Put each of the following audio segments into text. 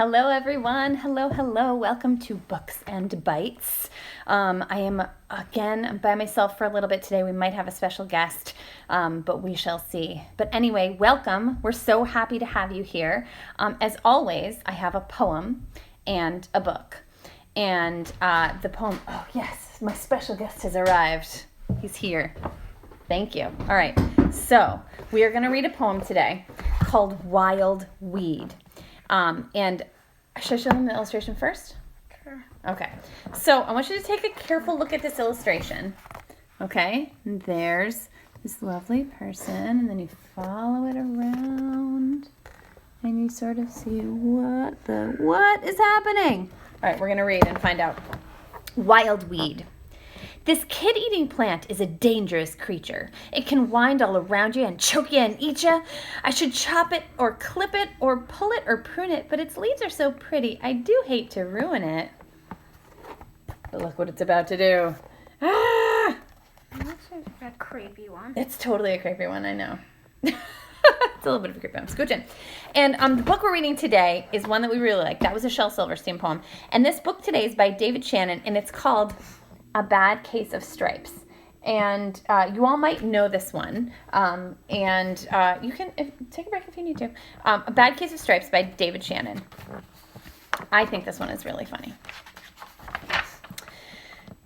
Hello, everyone. Hello. Welcome to Books and Bites. I am, again, by myself for a little bit today. We might have a special guest, but we shall see. But anyway, welcome. We're so happy to have you here. As always, I have a poem and a book. And the poem, oh yes, my special guest has arrived. He's here. Thank you. All right. So we are going to read a poem today called Wild Weed. And should I show them the illustration first? Sure. Okay. So I want you to take a careful look at this illustration. Okay. And there's this lovely person, and then you follow it around, and you sort of see what is happening. All right, we're going to read and find out. Wild weed. This kid-eating plant is a dangerous creature. It can wind all around you and choke you and eat you. I should chop it or clip it or pull it or prune it, but its leaves are so pretty. I do hate to ruin it. But look what it's about to do. Ah! This is a creepy one. It's totally a creepy one, I know. It's a little bit of a creepy one. Scooch in. And the book we're reading today is one that we really like. That was a Shel Silverstein poem. And this book today is by David Shannon, and it's called A Bad Case of Stripes. And you all might know this one. And you can take a break if you need to. A Bad Case of Stripes by David Shannon. I think this one is really funny.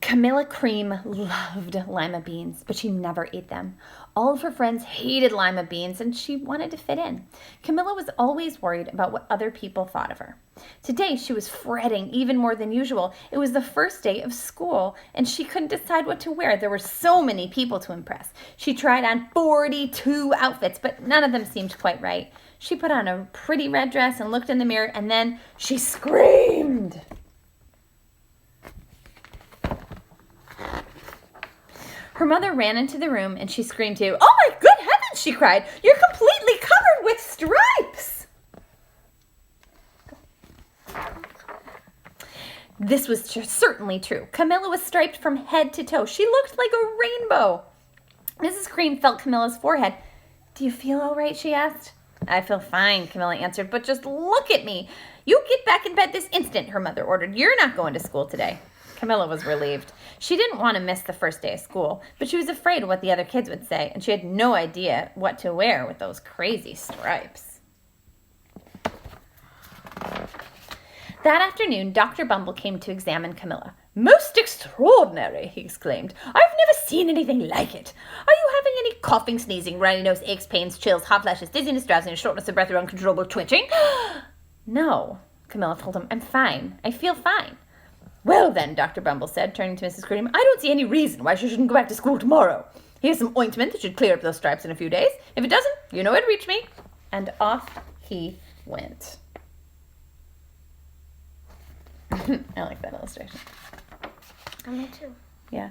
Camilla Cream loved lima beans, but she never ate them. All of her friends hated lima beans, and she wanted to fit in. Camilla was always worried about what other people thought of her. Today, she was fretting even more than usual. It was the first day of school, and she couldn't decide what to wear. There were so many people to impress. She tried on 42 outfits, but none of them seemed quite right. She put on a pretty red dress and looked in the mirror, and then she screamed. Her mother ran into the room, and she screamed too. "Oh my good heavens," she cried. "You're completely covered with stripes." This was certainly true. Camilla was striped from head to toe. She looked like a rainbow. Mrs. Cream felt Camilla's forehead. "Do you feel all right?" she asked. "I feel fine," Camilla answered, "but just look at me." "You get back in bed this instant," her mother ordered. "You're not going to school today." Camilla was relieved. She didn't want to miss the first day of school, but she was afraid of what the other kids would say, and she had no idea what to wear with those crazy stripes. That afternoon, Dr. Bumble came to examine Camilla. "Most extraordinary," he exclaimed. "I've never seen anything like it. Are you having any coughing, sneezing, runny nose, aches, pains, chills, hot flashes, dizziness, drowsiness, shortness of breath, or uncontrollable twitching?" "No," Camilla told him. "I'm fine. I feel fine." "Well then," Dr. Bumble said, turning to Mrs. Cream, "I don't see any reason why she shouldn't go back to school tomorrow. Here's some ointment that should clear up those stripes in a few days. If it doesn't, you know where to reach me." And off he went. I like that illustration. Me too. Yeah.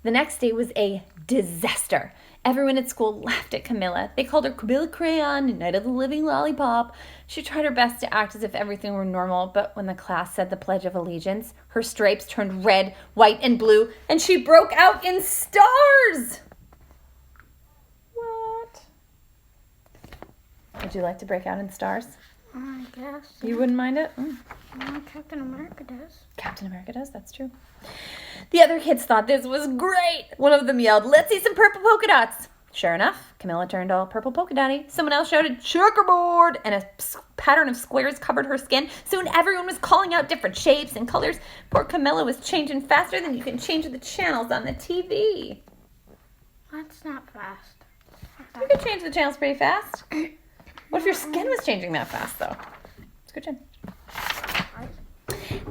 The next day was a disaster. Everyone at school laughed at Camilla. They called her Camilla Crayon and Night of the Living Lollipop. She tried her best to act as if everything were normal, but when the class said the Pledge of Allegiance, her stripes turned red, white, and blue, and she broke out in stars. What? Would you like to break out in stars? I guess. You wouldn't mind it? Captain America does. Captain America does, that's true. The other kids thought this was great. One of them yelled, "Let's see some purple polka dots." Sure enough, Camilla turned all purple polka dotty. Someone else shouted, "Checkerboard!" and a pattern of squares covered her skin. Soon everyone was calling out different shapes and colors. Poor Camilla was changing faster than you can change the channels on the TV. That's not fast. You could change the channels pretty fast. What if your skin was changing that fast, though? It's a good change.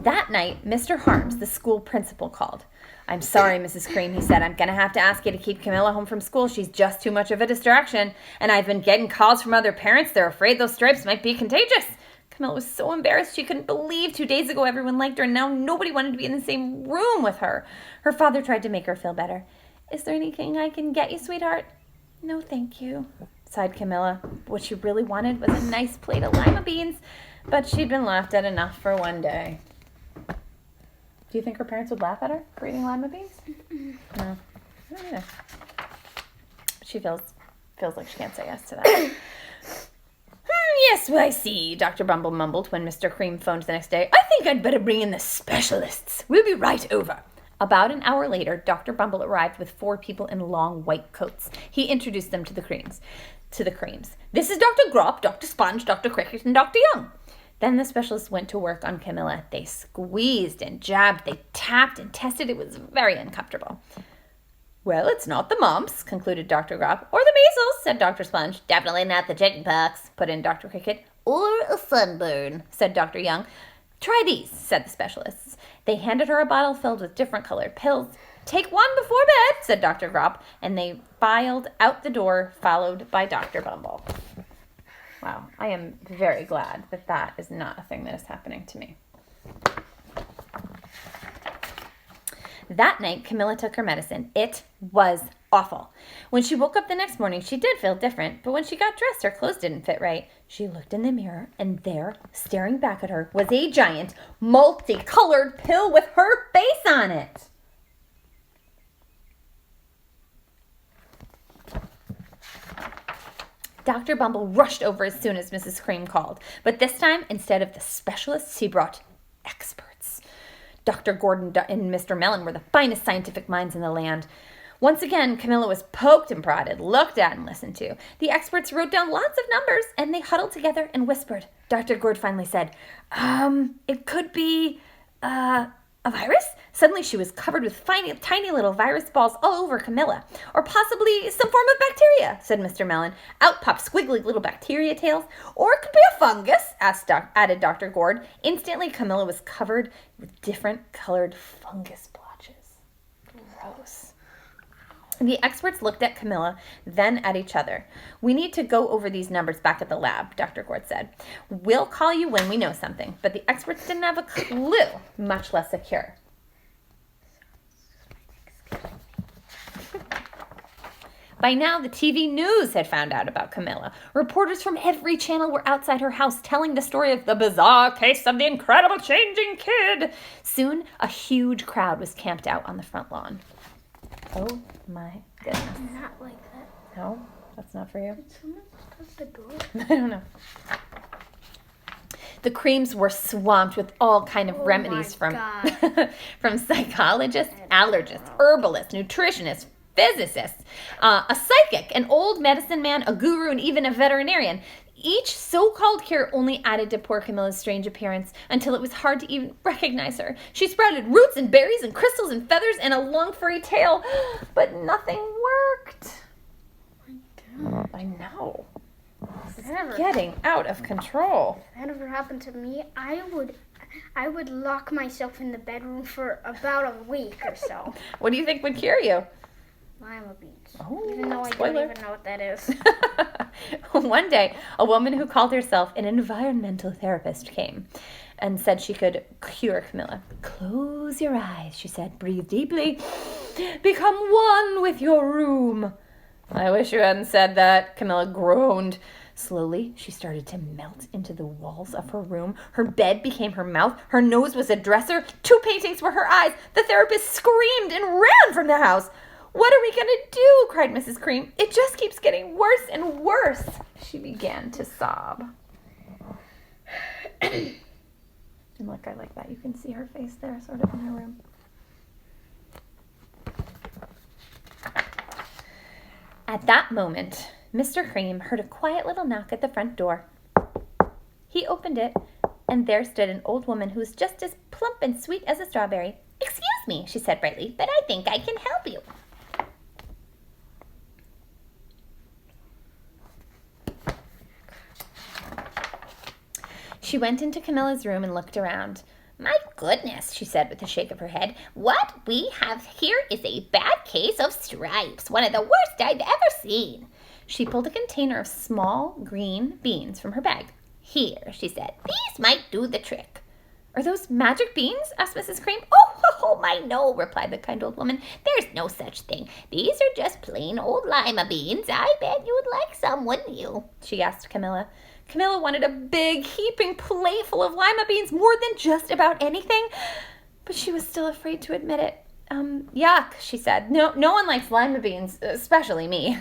That night, Mr. Harms, the school principal, called. "I'm sorry, Mrs. Cream," he said. "I'm going to have to ask you to keep Camilla home from school. She's just too much of a distraction. And I've been getting calls from other parents. They're afraid those stripes might be contagious." Camilla was so embarrassed she couldn't believe 2 days ago everyone liked her, and now nobody wanted to be in the same room with her. Her father tried to make her feel better. "Is there anything I can get you, sweetheart?" "No, thank you," sighed Camilla. What she really wanted was a nice plate of lima beans, but she'd been laughed at enough for one day. Do you think her parents would laugh at her for eating lima beans? No. I don't either. She feels like she can't say yes to that. Yes, well, I see, Dr. Bumble mumbled when Mr. Cream phoned the next day. I think I'd better bring in the specialists. We'll be right over. About an hour later, Dr. Bumble arrived with 4 people in long white coats. He introduced them to the Creams. This is Dr. Grop, Dr. Sponge, Dr. Cricket, and Dr. Young. Then the specialists went to work on Camilla. They squeezed and jabbed, they tapped and tested. It was very uncomfortable. Well, it's not the mumps, concluded Dr. Grop. Or the measles, said Dr. Sponge. Definitely not the chickenpox, put in Dr. Cricket. Or a sunburn, said Dr. Young. Try these, said the specialists. They handed her a bottle filled with different colored pills. Take one before bed, said Dr. Grop, and they filed out the door, followed by Dr. Bumble. Wow, I am very glad that that is not a thing that is happening to me. That night, Camilla took her medicine. It was awful. When she woke up the next morning, she did feel different, but when she got dressed, her clothes didn't fit right. She looked in the mirror, and there, staring back at her, was a giant, multicolored pill with her face on it. Dr. Bumble rushed over as soon as Mrs. Cream called, but this time, instead of the specialists, he brought experts. Dr. Gordon and Mr. Mellon were the finest scientific minds in the land. Once again, Camilla was poked and prodded, looked at and listened to. The experts wrote down lots of numbers, and they huddled together and whispered. Dr. Gord finally said, it could be, a virus? Suddenly she was covered with tiny little virus balls all over Camilla. Or possibly some form of bacteria, said Mr. Mellon. Out popped squiggly little bacteria tails. Or it could be a fungus, added Dr. Gord. Instantly, Camilla was covered with different colored fungus blotches. Gross. The experts looked at Camilla, then at each other. We need to go over these numbers back at the lab, Dr. Gord said. We'll call you when we know something. But the experts didn't have a clue, much less a cure. By now, the TV news had found out about Camilla. Reporters from every channel were outside her house telling the story of the bizarre case of the incredible changing kid. Soon, a huge crowd was camped out on the front lawn. Oh my goodness. Not like that. No, that's not for you. Did someone touch the door? I don't know. The Creams were swamped with all kind of remedies from psychologists, allergists, herbalists, nutritionists, physicists, a psychic, an old medicine man, a guru, and even a veterinarian. Each so-called cure only added to poor Camilla's strange appearance until it was hard to even recognize her. She sprouted roots and berries and crystals and feathers and a long furry tail, but nothing worked. I know. This is getting out of control. If that ever happened to me, I would lock myself in the bedroom for about a week or so. What do you think would cure you? Lima beans. Oh, even though spoiler. I don't even know what that is. One day, a woman who called herself an environmental therapist came and said she could cure Camilla. Close your eyes, she said. Breathe deeply. Become one with your room. I wish you hadn't said that, Camilla groaned. Slowly, she started to melt into the walls of her room. Her bed became her mouth. Her nose was a dresser. 2 paintings were her eyes. The therapist screamed and ran from the house. What are we going to do? Cried Mrs. Cream. It just keeps getting worse and worse. She began to sob. And look, I like that. You can see her face there, sort of in her room. At that moment, Mr. Cream heard a quiet little knock at the front door. He opened it, and there stood an old woman who was just as plump and sweet as a strawberry. Excuse me, she said brightly, but I think I can help you. She went into Camilla's room and looked around. My goodness, she said with a shake of her head. What we have here is a bad case of stripes, one of the worst I've ever seen. She pulled a container of small green beans from her bag. Here, she said, these might do the trick. Are those magic beans? Asked Mrs. Cream. Oh, my no, replied the kind old woman. There's no such thing. These are just plain old lima beans. I bet you would like some, wouldn't you? She asked Camilla. Camilla wanted a big, heaping plate full of lima beans more than just about anything, but she was still afraid to admit it. Yuck, she said. No one likes lima beans, especially me.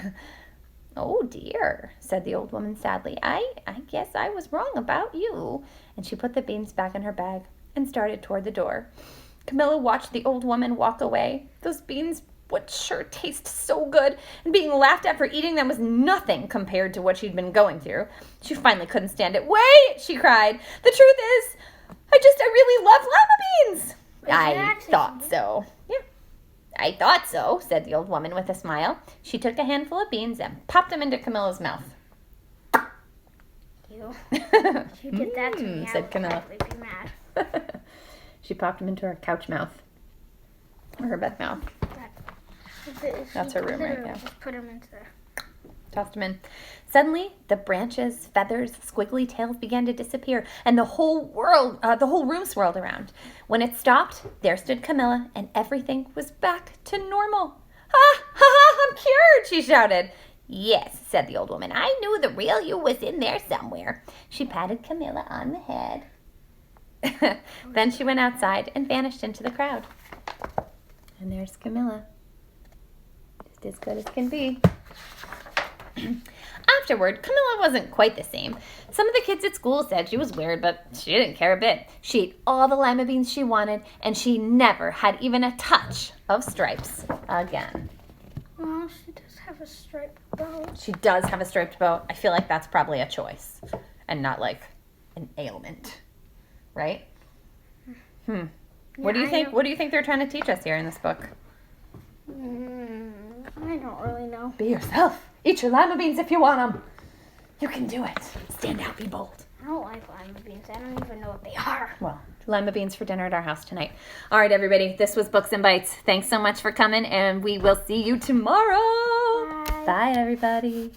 Oh dear, said the old woman sadly. I guess I was wrong about you. And she put the beans back in her bag and started toward the door. Camilla watched the old woman walk away. Those beans would sure taste so good, and being laughed at for eating them was nothing compared to what she'd been going through. She finally couldn't stand it. Wait, she cried. The truth is, I really love lima beans. I thought so. Yeah. I thought so, said the old woman with a smile. She took a handful of beans and popped them into Camilla's mouth. You did that to me, said Camilla. I would probably be mad. She popped them into her couch mouth. Or her bed mouth. That's her room right now. Just put them into there. Tossed them in. Suddenly, the branches, feathers, squiggly tails began to disappear, and the whole room swirled around. When it stopped, there stood Camilla, and everything was back to normal. Ha, ha, ha, I'm cured, she shouted. Yes, said the old woman. I knew the real you was in there somewhere. She patted Camilla on the head. Then she went outside and vanished into the crowd. And there's Camilla. Just as good as can be. Afterward, Camilla wasn't quite the same. Some of the kids at school said she was weird, but she didn't care a bit. She ate all the lima beans she wanted, and she never had even a touch of stripes again. Well, she does have a striped bow. She does have a striped bow. I feel like that's probably a choice and not like an ailment. Right? What do you think? What do you think they're trying to teach us here in this book? I don't really know. Be yourself. Eat your lima beans if you want them. You can do it. Stand out, be bold. I don't like lima beans. I don't even know what they are. Well, lima beans for dinner at our house tonight. All right, everybody. This was Books and Bites. Thanks so much for coming, and we will see you tomorrow. Bye. Bye, everybody.